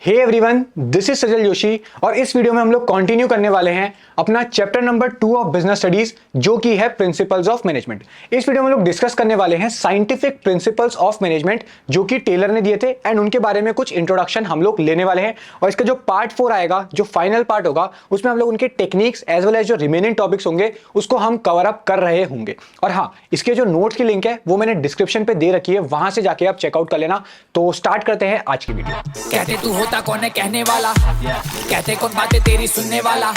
Hey everyone, this is सजल जोशी और इस video में हम लोग कंटिन्यू करने वाले हैं अपना chapter number 2 of business studies जो कि है प्रिंसिपल्स ऑफ मैनेजमेंट। इस वीडियो में हम लोग डिस्कस करने वाले हैं साइंटिफिक प्रिंसिपल्स ऑफ मैनेजमेंट जो कि टेलर ने दिए थे एंड उनके बारे में कुछ इंट्रोडक्शन हम लोग लेने वाले हैं। और इसका जो पार्ट 4 आएगा, जो फाइनल पार्ट होगा, उसमें हम लोग उनके टेक्निक्स एज वेल एज जो रिमेनिंग टॉपिक्स होंगे उसको हम कवर अप कर रहे होंगे। और हाँ, इसके जो नोट्स की लिंक है वो मैंने डिस्क्रिप्शन पे दे रखी है, वहां से जाके आप चेकआउट कर लेना। तो स्टार्ट करते हैं आज की वीडियो। कहते तू होता कौन है कहने वाला, कहते कौन बातें तेरी सुनने वाला,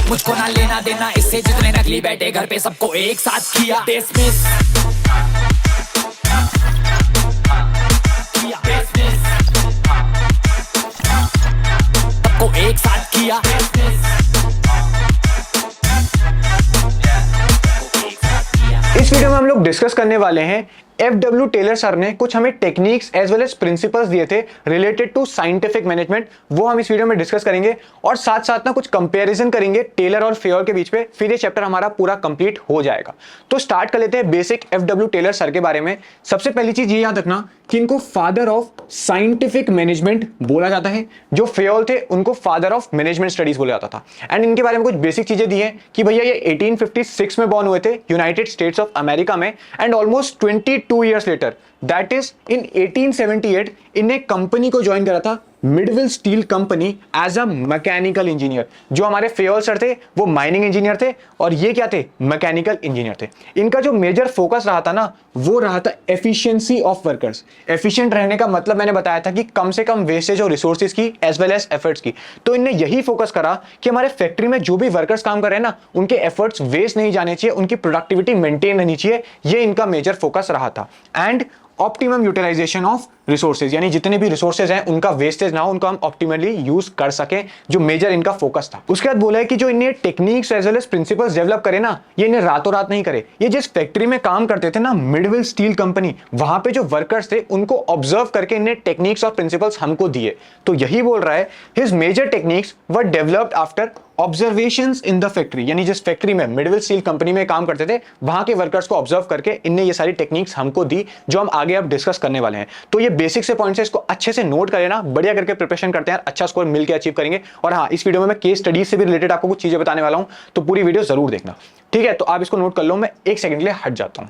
मुझको ना लेना देना इससे जितने नकली बैठे घर पे सबको एक साथ किया डिसमिस। सबको एक साथ किया। इस वीडियो में हम लोग डिस्कस करने वाले हैं FW टेलर सर ने कुछ हमें techniques as well as principles दिए थे रिलेटेड टू साइंटिफिक मैनेजमेंट, वो हम इस वीडियो में डिस्कस करेंगे और साथ साथ ना कुछ कंपैरिजन करेंगे टेलर और फेयर के बीच पे। फिर ये चैप्टर हमारा पूरा कंप्लीट हो जाएगा। तो स्टार्ट कर लेते हैं बेसिक FW टेलर सर के बारे में। सबसे पहली चीज ये याद रखना कि इनको फादर ऑफ साइंटिफिक मैनेजमेंट बोला जाता है। जो फेयर थे उनको फादर ऑफ मैनेजमेंट स्टडीज बोला जाता था। एंड इनके बारे में कुछ बेसिक चीजें दी हैं कि भैया ये 1856 में बॉर्न हुए थे यूनाइटेड स्टेट्स ऑफ अमेरिका में and almost 22 years later, that is in 1878, इन्हें कंपनी को ज्वाइन करा था, Midvale steel company, as a mechanical engineer. जो हमारे फेयर सर थे वो माइनिंग इंजीनियर थे और ये क्या थे, मैकेनिकल इंजीनियर थे। इनका जो मेजर फोकस रहा था ना वो रहा था एफिशिएंसी ऑफ वर्कर्स। एफिशिएंट रहने का मतलब मैंने बताया था कि कम से कम वेस्टेज और रिसोर्सेज की एज वेल एज एफर्ट्स की। तो इनने यही फोकस करा कि हमारे फैक्ट्री में जो भी वर्कर्स काम कर रहे हैं ना उनके एफर्ट्स वेस्ट नहीं जाने चाहिए, उनकी प्रोडक्टिविटी मेंटेन रहनी चाहिए। ये इनका मेजर फोकस रहा था। And optimum utilisation of resources, यानी जितने भी रिसोर्सेज हैं उनका वेस्टेज ना हो, उनको हम ऑप्टिमली यूज कर सके, जो मेजर इनका फोकस था। उसके बाद बोला है कि जो इन्हें techniques as well as principles develop करे ना, ये इन्हें रातों रात नहीं करे। ये जिस फैक्ट्री में काम करते थे ना, मिडविल स्टील कंपनी, वहां पे जो वर्कर्स थे उनको ऑब्जर्व करके इन्हें टेक्निक्स और प्रिंसिपल्स हमको दिए। तो यही बोल रहा है his major techniques were developed after observations in the factory, यानी जिस फैक्ट्री में मिडविल स्टील कंपनी में काम करते थे वहां के वर्कर्स को ऑब्जर्व करके इनने ये सारी टेक्निक्स हमको दी, जो हम आगे अब डिस्कस करने वाले हैं। तो ये बेसिक से पॉइंट्स है, इसको अच्छे से नोट कर लेना, बढ़िया करके प्रिपरेशन करते हैं, अच्छा स्कोर मिलकर अचीव करेंगे। और हाँ, इस वीडियो में मैं केस स्टडीज से भी रिलेटेड आपको कुछ चीजें बताने वाला हूं, तो पूरी वीडियो जरूर देखना, ठीक है। तो आप इसको नोट कर लो, मैं एक सेकंड के लिए हट जाता हूं।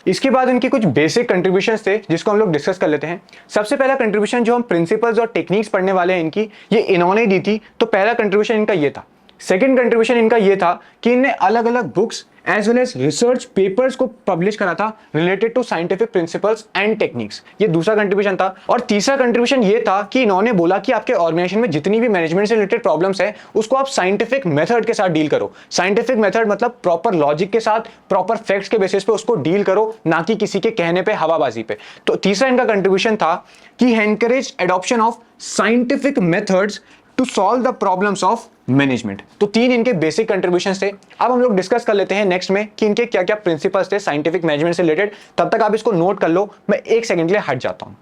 इसके बाद इनके कुछ बेसिक कंट्रीब्यूशंस थे जिसको हम लोग डिस्कस कर लेते हैं। सबसे पहला कंट्रीब्यूशन जो हम प्रिंसिपल्स और टेक्निक्स पढ़ने वाले हैं इनकी, ये इन्होंने दी थी। तो पहला कंट्रीब्यूशन इनका ये था। सेकंड कंट्रीब्यूशन इनका ये था कि इन्हें अलग अलग books as well as research papers को पब्लिश करा था related to scientific principles and techniques. ये दूसरा कंट्रीब्यूशन था। और तीसरा कंट्रीब्यूशन ये था कि इन्होंने बोला कि आपके ऑर्गेनाइजेशन में जितनी भी मैनेजमेंट से रिलेटेड प्रॉब्लम्स है उसको आप साइंटिफिक मेथड के साथ डील करो। साइंटिफिक मेथड मतलब प्रॉपर लॉजिक के साथ, प्रॉपर फैक्ट्स के बेसिस पे उसको डील करो, ना कि किसी के कहने पे, हवाबाजी पे। तो तीसरा इनका कंट्रीब्यूशन था कि encourage adoption of scientific methods to solve the problems of management. तो तीन इनके बेसिक कंट्रीब्यूशंस थे। अब हम लोग डिस्कस कर लेते हैं नेक्स्ट में कि इनके क्या क्या प्रिंसिपल्स थे साइंटिफिक मैनेजमेंट से रिलेटेड। तब तक आप इसको नोट कर लो, मैं एक सेकंड के लिए हट जाता हूं।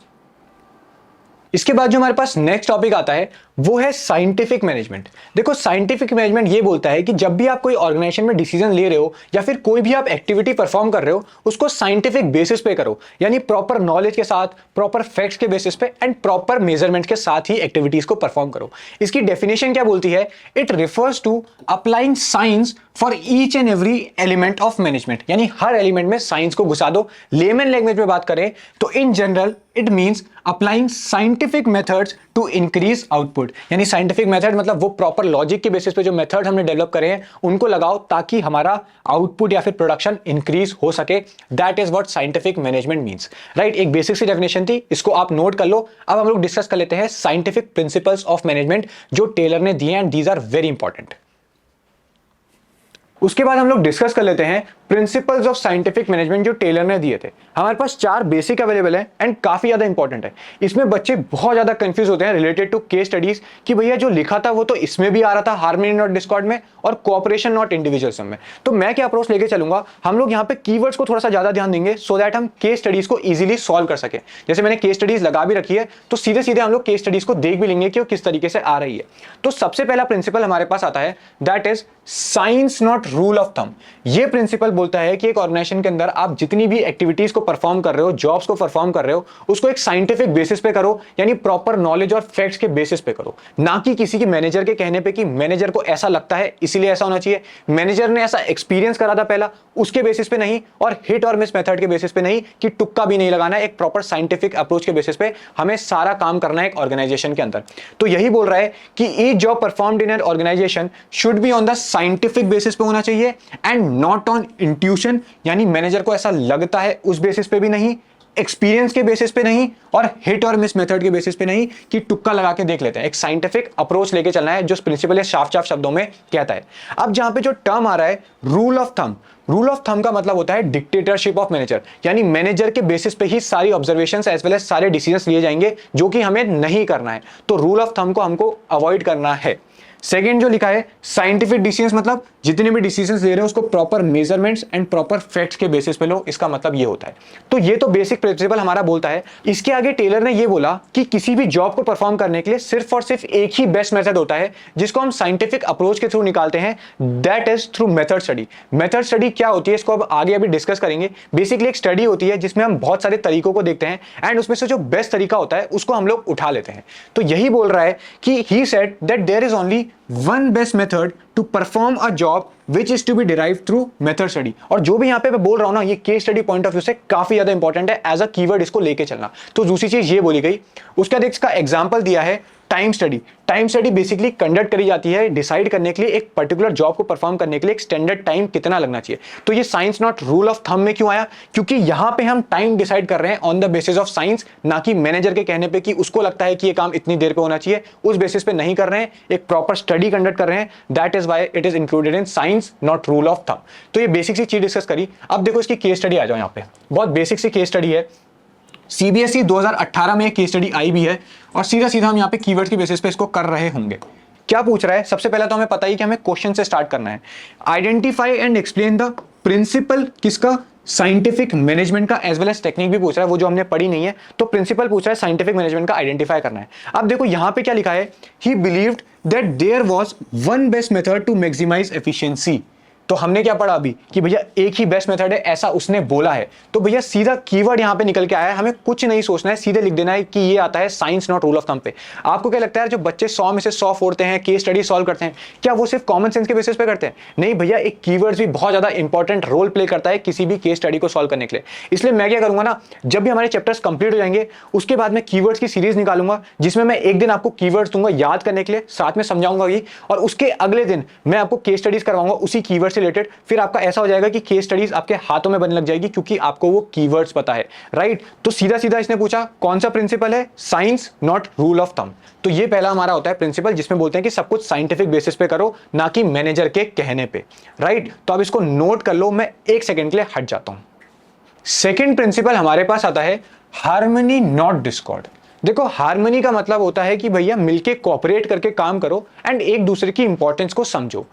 इसके बाद जो हमारे पास नेक्स्ट टॉपिक आता है वो है साइंटिफिक मैनेजमेंट। देखो, साइंटिफिक मैनेजमेंट ये बोलता है कि जब भी आप कोई ऑर्गेनाइजेशन में डिसीजन ले रहे हो या फिर कोई भी आप एक्टिविटी परफॉर्म कर रहे हो उसको साइंटिफिक बेसिस पे करो, यानी प्रॉपर नॉलेज के साथ, प्रॉपर फैक्ट्स के बेसिस पे एंड प्रॉपर मेजरमेंट के साथ ही एक्टिविटीज को परफॉर्म करो। इसकी डेफिनेशन क्या बोलती है? It refers to applying science for each and every element of management, यानी हर एलिमेंट में साइंस को घुसा दो। लेमन लैंग्वेज में बात करें तो in general it means applying scientific methods to increase output, यानी साइंटिफिक मेथड मतलब वो प्रॉपर लॉजिक के बेसिस पे जो मेथड हमने डेवलप करे हैं उनको लगाओ ताकि हमारा आउटपुट या फिर प्रोडक्शन इंक्रीज हो सके। That is what scientific management means, right. एक बेसिक सी डेफिनेशन थी, इसको आप नोट कर लो। अब हम लोग डिस्कस कर लेते हैं साइंटिफिक प्रिंसिपल्स ऑफ मैनेजमेंट जो टेलर ने दिए and these are very important. उसके बाद हम लोग डिस्कस कर लेते हैं प्रिंसिपल्स ऑफ साइंटिफिक मैनेजमेंट जो टेलर ने दिए थे। हमारे पास 4 बेसिक अवेलेबल है एंड काफी ज्यादा इंपॉर्टेंट है। इसमें बच्चे बहुत ज्यादा कंफ्यूज होते हैं रिलेटेड टू केस स्टडीज कि भैया जो लिखा था वो तो इसमें भी आ रहा था, हार्मनी नॉट डिस्कॉर्ड में, और कोऑपरेशन नॉट इंडिविजुअलिज्म में। तो मैं क्या अप्रोच लेके चलूंगा, हम लोग यहाँ पे कीवर्ड्स को थोड़ा सा ज्यादा ध्यान देंगे सो दैट हम केस स्टडीज को इजीली सॉल्व कर सके। जैसे मैंने केस स्टडीज लगा भी रखी है तो सीधे सीधे हम लोग केस स्टडीज को देख भी लेंगे कि वो किस तरीके से आ रही है। तो सबसे पहला प्रिंसिपल हमारे पास आता है, that is science not rule of thumb. ये प्रिंसिपल बोलता है कि एक ऑर्गेनाइजेशन के अंदर आप जितनी भी एक्टिविटीज को परफॉर्म कर रहे हो, जॉब्स को परफॉर्म कर रहे हो, उसको एक साइंटिफिक बेसिस पे करो, यानी प्रॉपर नॉलेज और फैक्ट्स के बेसिस पे करो, ना कि किसी के मैनेजर के कहने पे कि मैनेजर को ऐसा लगता है इसीलिए ऐसा होना चाहिए, मैनेजर ने ऐसा एक्सपीरियंस करा था पहला, उसके बेसिस पे नहीं, और हिट और मिस मेथड के बेसिस पे नहीं कि तुक्का भी नहीं लगाना है। एक प्रॉपर साइंटिफिक अप्रोच के बेसिस पे हमें सारा काम करना है एक ऑर्गेनाइजेशन के अंदर। तो यही बोल रहा है कि each job performed in an organisation should be on the scientific basis पे होना चाहिए एंड नॉट ऑन इंट्यूशन, यानी मैनेजर को ऐसा लगता है उस बेसिस पे भी नहीं, एक्सपीरियंस के बेसिस पे नहीं, और हिट और मिस मेथड के बेसिस पे नहीं कि तुक्का लगा के देख लेते हैं। एक साइंटिफिक अप्रोच लेके चलना है, जो प्रिंसिपल साफ साफ शब्दों में कहता है। अब जहां पे जो टर्म आ रहा है rule of thumb, rule of thumb का मतलब होता है डिक्टेटरशिप ऑफ मैनेजर, यानी मैनेजर के बेसिस पे ही सारी ऑब्जर्वेशंस एज वेल एज सारे डिसीजंस लिए जाएंगे जो कि हमें नहीं करना है। तो रूल ऑफ थंब को हमको अवॉइड करना है। सेकेंड जो लिखा है साइंटिफिक डिसीजंस, मतलब जितने भी डिसीजंस ले रहे हो उसको proper measurements and proper facts के बेसिस पे लो, इसका मतलब ये होता है। तो ये तो बेसिक प्रिंसिपल हमारा बोलता है। इसके आगे टेलर ने ये बोला कि किसी भी जॉब को परफॉर्म करने के लिए सिर्फ और सिर्फ एक ही बेस्ट मेथड होता है जिसको हम साइंटिफिक अप्रोच के थ्रू निकालते हैं, that is through method study. Method study क्या होती है इसको अब आगे अभी डिस्कस करेंगे। बेसिकली एक स्टडी होती है जिसमें हम बहुत सारे तरीकों को देखते हैं एंड उसमें से जो बेस्ट तरीका होता है उसको हम लोग उठा लेते हैं। तो यही बोल रहा है कि he said that there is only one best method to perform a job which is to be derived through method study. और जो भी यहां पे मैं बोल रहा हूं ना, ये case study point of view से काफी ज्यादा इंपॉर्टेंट है, एज अ कीवर्ड इसको लेके चलना। तो दूसरी चीज ये बोली गई, उसके बाद इसका एग्जाम्पल दिया है time study. Time study basically conduct करी जाती है डिसाइड करने के लिए एक पर्टिकुलर जॉब को परफॉर्म करने के लिए एक स्टैंडर्ड टाइम कितना लगना चाहिए। तो ये science not rule of thumb में क्यों आया? क्योंकि यहां पे हम टाइम डिसाइड कर रहे हैं on the basis of science, ना कि मैनेजर के कहने पे कि उसको लगता है कि ये काम इतनी देर पे होना चाहिए, उस बेसिस पे नहीं कर रहे हैं, एक प्रॉपर स्टडी कंडक्ट कर रहे हैं। That is why it is included in science not rule of thumb. तो ये बेसिक सी चीज डिस्कस करी। अब देखो इसकी केस स्टडी आ जाओ, यहाँ पे बहुत बेसिक सी केस स्टडी है। सीबीएसई 2018 में एक केस स्टडी आई भी है और सीधा सीधा हम यहाँ पे कीवर्ड्स के बेसिस पे इसको कर रहे होंगे। क्या पूछ रहा है? सबसे पहले तो हमें पता ही कि हमें क्वेश्चन से स्टार्ट करना है। Identify and explain the principle, किसका? साइंटिफिक मैनेजमेंट का, एज वेल एज टेक्निक भी पूछ रहा है, वो जो हमने पढ़ी नहीं है। तो प्रिंसिपल पूछ रहा है साइंटिफिक मैनेजमेंट का आइडेंटिफाई करना है। अब देखो यहाँ पे क्या लिखा है, he believed that there was one best method to maximise efficiency. तो हमने क्या पढ़ा अभी कि भैया एक ही बेस्ट मेथड है, ऐसा उसने बोला है। तो भैया सीधा कीवर्ड यहां पे निकल के आया है, हमें कुछ नहीं सोचना है, सीधे लिख देना है कि ये आता है science not rule of thumb पे। आपको क्या लगता है जो बच्चे 100 में से 100 फोड़ते हैं, केस स्टडी सॉल्व करते हैं, क्या वो सिर्फ कॉमन सेंस के बेसिस पे करते हैं? नहीं भैया, एक कीवर्ड्स भी बहुत ज्यादा इंपॉर्टेंट रोल प्ले करता है किसी भी केस स्टडी को सॉल्व करने के लिए। इसलिए मैं क्या करूंगा ना, जब भी हमारे चैप्टर्स कंप्लीट हो जाएंगे उसके बाद मैं कीवर्ड्स की सीरीज निकालूंगा, जिसमें मैं एक दिन आपको कीवर्ड्स दूंगा याद करने के लिए, साथ में समझाऊंगा भी, और उसके अगले दिन मैं आपको केस स्टडीज करवाऊंगा उसी कीवर्ड से रिलेटेड। फिर आपका ऐसा हो जाएगा कि केस स्टडीज आपके हाथों में बनने लग जाएगी, क्योंकि आपको वो कीवर्ड्स पता है, राइट? तो सीधा सीधा इसने पूछा कौन सा प्रिंसिपल है? Science not rule of thumb. तो ये पहला हमारा होता है प्रिंसिपल, जिसमें बोलते हैं कि सब कुछ साइंटिफिक बेसिस पे करो, ना कि मैनेजर के कहने पे, राइट? तो अब इसको नोट कर लो, मैं एक सेकेंड के लिए हट जाता हूं। सेकेंड प्रिंसिपल हमारे पास आता है हार्मनी नॉट डिस्कॉर्ड। देखो, हार्मनी का मतलब होता है कि भैया मिलके कोऑपरेट करके काम करो एंड एक दूसरे की इंपॉर्टेंस को समझो।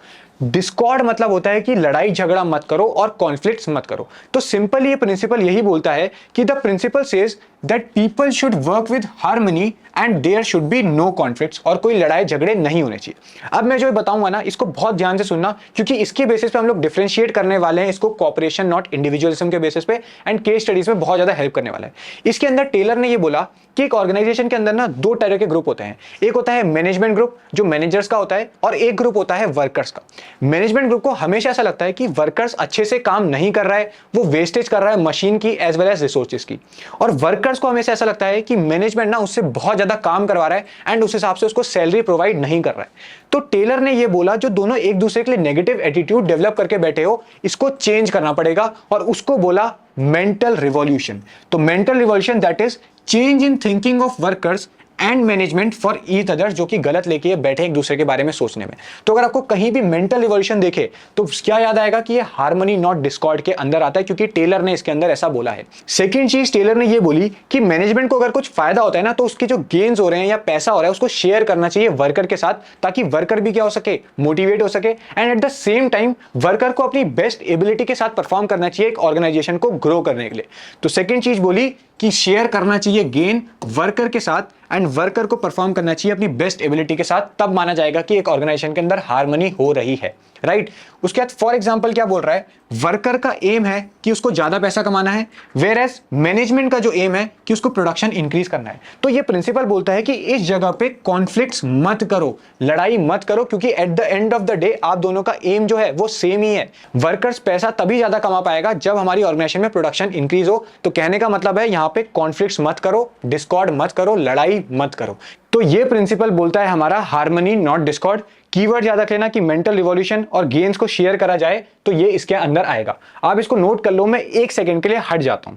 डिस्कॉर्ड मतलब होता है कि लड़ाई झगड़ा मत करो और कॉन्फ्लिक्ट्स मत करो। तो सिंपल ये प्रिंसिपल यही बोलता है कि the principle says that people should work with harmony and there should be no conflicts, और कोई लड़ाई झगड़े नहीं होने चाहिए। अब मैं जो बताऊंगा ना, इसको बहुत ध्यान से सुनना, क्योंकि इसके बेसिस पे हम लोग डिफरेंशिएट करने वाले हैं इसको कॉपरेशन नॉट इंडिविजुअलिज्म के बेसिस पे, एंड केस स्टडीज में बहुत ज्यादा हेल्प करने वाला है। इसके अंदर टेलर ने ये बोला कि एक ऑर्गेनाइजेशन के अंदर ना दो तरह के ग्रुप होते हैं। एक होता है मैनेजमेंट ग्रुप, जो मैनेजर्स का होता है, और एक ग्रुप होता है वर्कर्स का। मैनेजमेंट ग्रुप को हमेशा ऐसा लगता है कि वर्कर्स अच्छे से काम नहीं कर रहा है, वो वेस्टेज कर रहा है मशीन की एज वेल एज रिसोर्सेज की। और वर्कर्स को हमेशा ऐसा लगता है कि मैनेजमेंट ना उससे बहुत ज्यादा काम करवा रहा है एंड उस हिसाब से उसको सैलरी प्रोवाइड नहीं कर रहा है। तो टेलर ने ये बोला जो दोनों एक दूसरे के लिए नेगेटिव एटीट्यूड डेवलप करके बैठे हो, इसको चेंज करना पड़ेगा, और उसको बोला मेंटल रिवॉल्यूशन। तो mental revolution that is change in thinking of workers and management for each others, जो कि गलत लेके बैठे एक दूसरे के बारे में सोचने में। तो अगर आपको कहीं भी मेंटल रिवॉल्यूशन देखे तो क्या याद आएगा कि ये हार्मनी नॉट डिस्कॉर्ड के अंदर आता है, क्योंकि टेलर ने इसके अंदर ऐसा बोला है। सेकंड चीज टेलर ने ये बोली कि मैनेजमेंट को अगर कुछ फायदा होता है ना, तो उसके जो गेन्स हो रहे हैं या पैसा हो रहा है उसको शेयर करना चाहिए वर्कर के साथ, ताकि वर्कर भी क्या हो सके, मोटिवेट हो सके, and at the same time worker को अपनी बेस्ट एबिलिटी के साथ परफॉर्म करना चाहिए एक ऑर्गेनाइजेशन को ग्रो करने के लिए। तो सेकंड चीज बोली कि शेयर करना चाहिए गेन वर्कर के साथ, एंड वर्कर को परफॉर्म करना चाहिए अपनी बेस्ट एबिलिटी के साथ, तब माना जाएगा कि एक ऑर्गेनाइजेशन के अंदर हार्मनी हो रही है, राइट? उसके बाद फॉर एग्जांपल क्या बोल रहा है, वर्कर का एम है कि उसको ज्यादा पैसा कमाना है, वेयर एज मैनेजमेंट का जो एम है कि उसको प्रोडक्शन इंक्रीज करना है। तो ये प्रिंसिपल बोलता है कि इस जगह पे कॉन्फ्लिक्ट्स मत करो, लड़ाई मत करो, क्योंकि at the end of the day आप दोनों का एम जो है वो सेम ही है। वर्कर्स पैसा तभी ज्यादा कमा पाएगा जब हमारी ऑर्गेनाइजेशन में प्रोडक्शन इंक्रीज हो। तो कहने का मतलब है यहाँ पे कॉन्फ्लिक्ट्स मत करो, डिस्कॉर्ड मत करो, लड़ाई मत करो। तो ये प्रिंसिपल बोलता है हमारा हार्मनी नॉट डिस्कॉर्ड। कीवर्ड याद रख लेना कि मेंटल रिवॉल्यूशन और गेन्स को शेयर करा जाए तो ये इसके अंदर आएगा। आप इसको नोट कर लो, मैं एक सेकंड के लिए हट जाता हूं।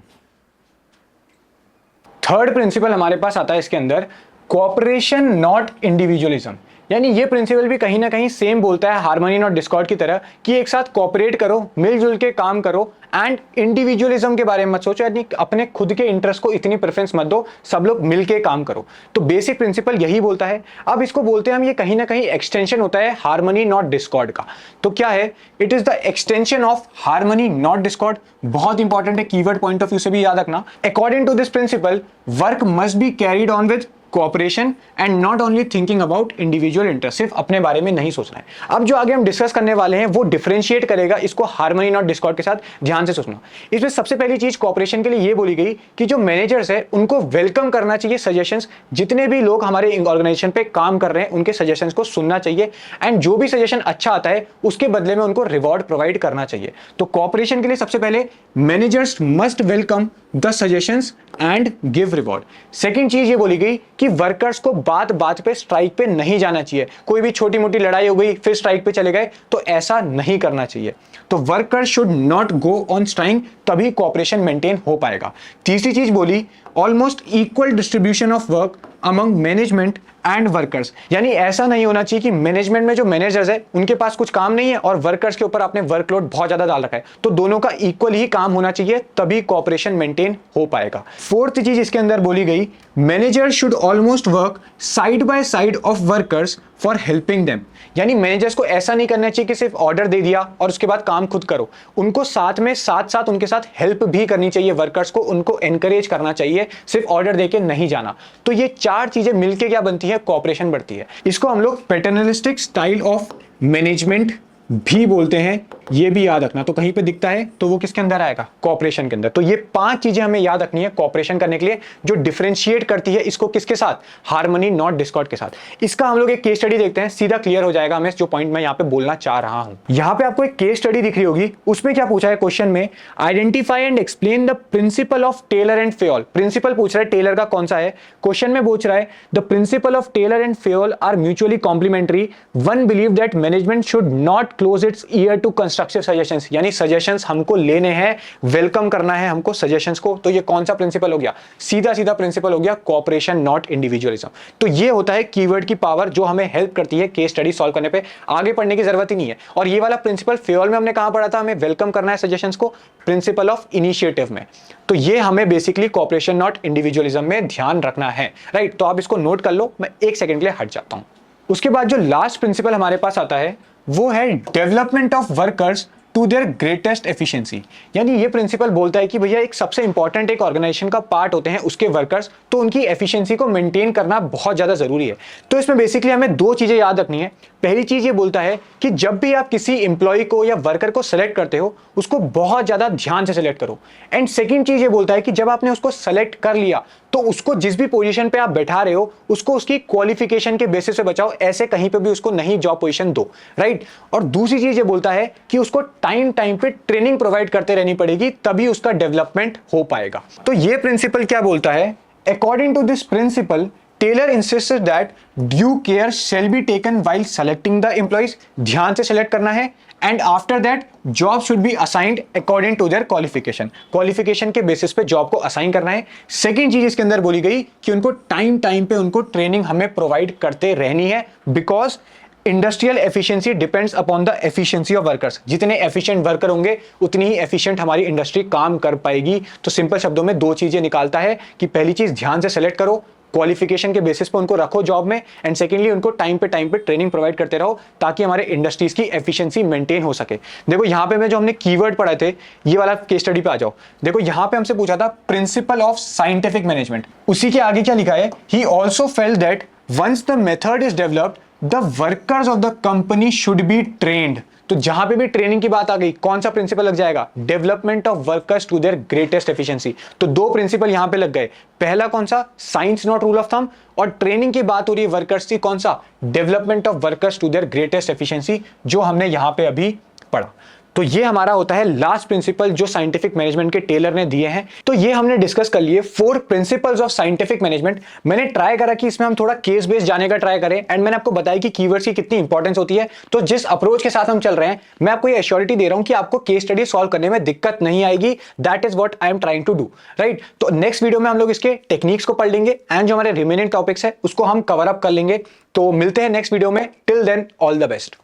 थर्ड प्रिंसिपल हमारे पास आता है इसके अंदर, कोऑपरेशन नॉट इंडिविजुअलिज्म। यानी ये प्रिंसिपल भी कहीं ना कहीं सेम बोलता है हार्मनी नॉट डिस्कॉर्ड की तरह कि एक साथ कोऑपरेट करो, मिलजुल के काम करो एंड इंडिविजुअलिज्म के बारे में मत सोचो, यानी अपने खुद के इंटरेस्ट को इतनी प्रेफरेंस मत दो, सब लोग मिलके काम करो। तो बेसिक प्रिंसिपल यही बोलता है। अब इसको बोलते हैं हम, ये कहीं ना कहीं एक्सटेंशन होता है हार्मनी नॉट डिस्कॉर्ड का। तो क्या है, it is the extension of harmony not discord. बहुत इंपॉर्टेंट है, कीवर्ड पॉइंट ऑफ व्यू से भी याद रखना। According to this principle work must be carried on with cooperation and not only thinking about individual interest. सिर्फ अपने बारे में नहीं सोचना है। अब जो आगे हम डिस्कस करने वाले हैं वो डिफरेंशिएट करेगा इसको हार्मनी नॉट डिस्कॉर्ड के साथ, ध्यान से सुनना। इसमें सबसे पहली चीज कोऑपरेशन के लिए ये बोली गई कि जो मैनेजर्स है उनको वेलकम करना चाहिए सजेशंस। जितने भी लोग हमारे ऑर्गेनाइजेशन पे काम कर रहे हैं उनके सजेशंस को सुनना चाहिए एंड जो भी सजेशन अच्छा आता है उसके बदले में उनको रिवॉर्ड प्रोवाइड करना चाहिए। तो कोऑपरेशन के लिए सबसे पहले managers must welcome the suggestions and give reward. Second चीज ये बोली गई कि वर्कर्स को बात बात पे स्ट्राइक पे नहीं जाना चाहिए। कोई भी छोटी मोटी लड़ाई हो गई फिर स्ट्राइक पे चले गए, तो ऐसा नहीं करना चाहिए। तो workers should not go on strike, तभी कोऑपरेशन मेंटेन हो पाएगा। तीसरी चीज बोली almost equal distribution of work among management and workers. यानी ऐसा नहीं होना चाहिए कि मैनेजमेंट में जो मैनेजर्स है उनके पास कुछ काम नहीं है और वर्कर्स के ऊपर आपने वर्कलोड बहुत ज्यादा डाल रखा है। तो दोनों का इक्वल ही काम होना चाहिए, तभी कोऑपरेशन मेंटेन हो पाएगा। फोर्थ चीज इसके अंदर बोली गई, manager should almost work side by side of workers for helping them. यानी मैनेजर्स को ऐसा नहीं करना चाहिए कि सिर्फ ऑर्डर दे दिया और उसके बाद काम खुद करो। उनको साथ में साथ उनके साथ हेल्प भी करनी चाहिए वर्कर्स को, उनको एनकरेज करना चाहिए, सिर्फ ऑर्डर देके नहीं जाना। तो ये चार चीजें मिलके क्या बनती है, कोऑपरेशन बढ़ती है। इसको हम लोग पैटर्नलिस्टिक स्टाइल ऑफ मैनेजमेंट भी बोलते हैं, ये भी याद रखना। तो कहीं पे दिखता है तो वो किसके अंदर आएगा, कोऑपरेशन के अंदर। तो ये पांच चीजें हमें याद रखनी है कोऑपरेशन करने के लिए, जो डिफरेंशिएट करती है इसको किसके साथ, हार्मनी नॉट डिस्कॉर्ड के साथ। इसका हम लोग एक केस स्टडी देखते हैं, सीधा क्लियर हो जाएगा हमें जो पॉइंट मैं यहाँ पे बोलना चाह रहा हूं। यहाँ पे आपको एक केस स्टडी दिख रही होगी, उसमें क्या पूछा है क्वेश्चन में, identify and explain the principle of Taylor and Fayol. Principle पूछ रहा है टेलर का कौन सा है, क्वेश्चन में पूछ रहा है the principle of Taylor and Fayol are mutually complementary, one believe that management should not close its ear to constructive suggestions. यानी सजेशंस हमको लेने हैं, वेलकम करना है हमको सजेशंस को। तो ये कौन सा प्रिंसिपल हो गया, सीधा सीधा प्रिंसिपल हो गया कोऑपरेशन नॉट इंडिविजुअलिज्म। तो ये होता है कीवर्ड की पावर जो हमें हेल्प करती है केस स्टडी सॉल्व करने पे, आगे पढ़ने की जरूरत ही नहीं है। और ये वाला प्रिंसिपल फेयोल में हमने कहां पढ़ा था, हमें वेलकम करना है सजेशंस को, प्रिंसिपल ऑफ इनिशिएटिव में। तो ये हमें बेसिकली कोऑपरेशन नॉट इंडिविजुअलिज्म में ध्यान रखना है, राइट। तो आप इसको नोट कर लो, मैं एक सेकंड के लिए हट जाता हूं। उसके बाद जो लास्ट प्रिंसिपल हमारे पास आता है वो है development of workers to their greatest efficiency. यानी ये प्रिंसिपल बोलता है कि भैया एक सबसे इंपॉर्टेंट एक ऑर्गेनाइजेशन का पार्ट होते हैं उसके वर्कर्स, तो उनकी एफिशिएंसी को मेंटेन करना बहुत ज्यादा जरूरी है। तो इसमें बेसिकली हमें दो चीजें याद रखनी है। पहली चीज ये बोलता है कि जब भी आप किसी एम्प्लॉय को या वर्कर को सेलेक्ट करते हो उसको बहुत ज्यादा ध्यान से सेलेक्ट करो। एंड सेकंड चीज ये बोलता है कि जब आपने उसको सेलेक्ट कर लिया तो उसको जिस भी पोजीशन पे आप बैठा रहे हो उसको उसकी क्वालिफिकेशन के बेसिस पे बचाओ, ऐसे कहीं पे भी उसको नहीं जॉब पोजीशन दो, राइट। और दूसरी चीज ये बोलता है कि उसको टाइम टाइम पे ट्रेनिंग प्रोवाइड करते रहनी पड़ेगी, तभी उसका डेवलपमेंट हो पाएगा। तो ये प्रिंसिपल क्या बोलता है, according to this principle Taylor insisted that due care shall be taken while selecting the employees। ध्यान से सेलेक्ट करना है and after that job should be assigned according to their qualification. Qualification के बेसिस पे job को assign करना है। Second चीज इसके अंदर बोली गई कि उनको टाइम टाइम पे उनको ट्रेनिंग हमें प्रोवाइड करते रहनी है, because industrial efficiency depends upon the efficiency of workers. जितने एफिशिएंट वर्कर होंगे उतनी ही एफिशिएंट हमारी इंडस्ट्री काम कर पाएगी। तो सिंपल शब्दों में दो चीजें निकालता है कि पहली चीज ध्यान से सेलेक्ट करो, क्वालिफिकेशन के बेसिस पे उनको रखो जॉब में, एंड सेकेंडली उनको टाइम पे ट्रेनिंग प्रोवाइड करते रहो ताकि हमारे इंडस्ट्रीज की एफिशिएंसी मेंटेन हो सके। देखो यहाँ पे मैं जो हमने कीवर्ड पढ़े थे, ये वाला केस स्टडी पे आ जाओ। देखो यहाँ पे हमसे पूछा था प्रिंसिपल ऑफ साइंटिफिक मैनेजमेंट, उसी के आगे क्या लिखा है, he also felt that once the method is developed the workers of the company should be trained. तो जहां पे भी ट्रेनिंग की बात आ गई, कौन सा प्रिंसिपल लग जाएगा? Development of workers to their greatest efficiency. तो दो प्रिंसिपल यहां पे लग गए। पहला कौन सा? Science not rule of thumb. और ट्रेनिंग की बात हो रही है वर्कर्स की, कौन सा? Development of workers to their greatest efficiency, जो हमने यहां पे अभी पढ़ा। तो ये हमारा होता है लास्ट प्रिंसिपल जो साइंटिफिक मैनेजमेंट के टेलर ने दिए हैं। तो ये हमने डिस्कस कर लिए 4 प्रिंसिपल्स ऑफ साइंटिफिक मैनेजमेंट। मैंने ट्राई करा कि इसमें हम थोड़ा केस बेस्ड जाने का ट्राई करें, एंड मैंने आपको बताया कि कीवर्ड्स की कितनी इंपॉर्टेंस होती है। तो जिस अप्रोच के साथ हम चल रहे हैं, मैं आपको ये एश्योरिटी दे रहा हूं कि आपको केस स्टडी सॉल्व करने में दिक्कत नहीं आएगी। That is what I am trying to do, right. तो नेक्स्ट वीडियो में हम लोग इसके टेक्निक्स को पढ़ लेंगे, एंड जो हमारे रिमेनिंग टॉपिक्स है उसको हम कवर अप कर लेंगे। तो मिलते हैं नेक्स्ट वीडियो में। Till then, all the best.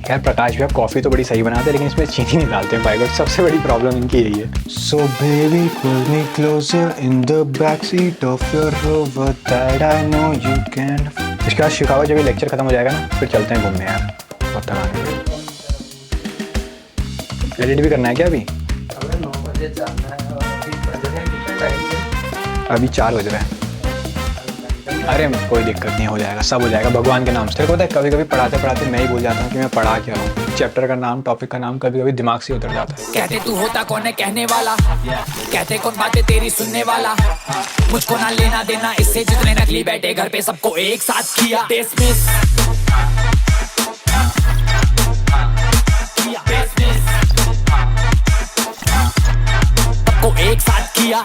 यार प्रकाश भैया कॉफी तो बड़ी सही बनाते हैं, लेकिन इसमें चीनी नहीं डालते हैं। बाय गॉड, सबसे बड़ी प्रॉब्लम इनकी यही है। So baby, pull me closer in the backseat of your Rover that I know you can। इसके बाद शिकागो जब ये लेक्चर खत्म हो जाएगा ना, फिर चलते हैं घूमने यार। बहुत तनाव है। एडिट भी करना है क्या अभी? 9 बजे जाना है और अभी 4 बज रहे हैं। अरे कोई दिक्कत नहीं, हो जाएगा, सब हो जाएगा भगवान के नाम से। तेरे को पता है कभी कभी पढ़ाते पढ़ाते मैं ही भूल जाता हूँ कि मैं पढ़ा क्या रहा हूँ। चैप्टर का नाम, टॉपिक का नाम कभी कभी दिमाग से उतर जाता है। कहते तू होता कौन है कहने वाला, कहते कौन बातें तेरी सुनने वाला, मुझको ना लेना देना इससे जितने नकली बैठे घर पे सबको एक साथ किया डिसमिस। सबको एक साथ किया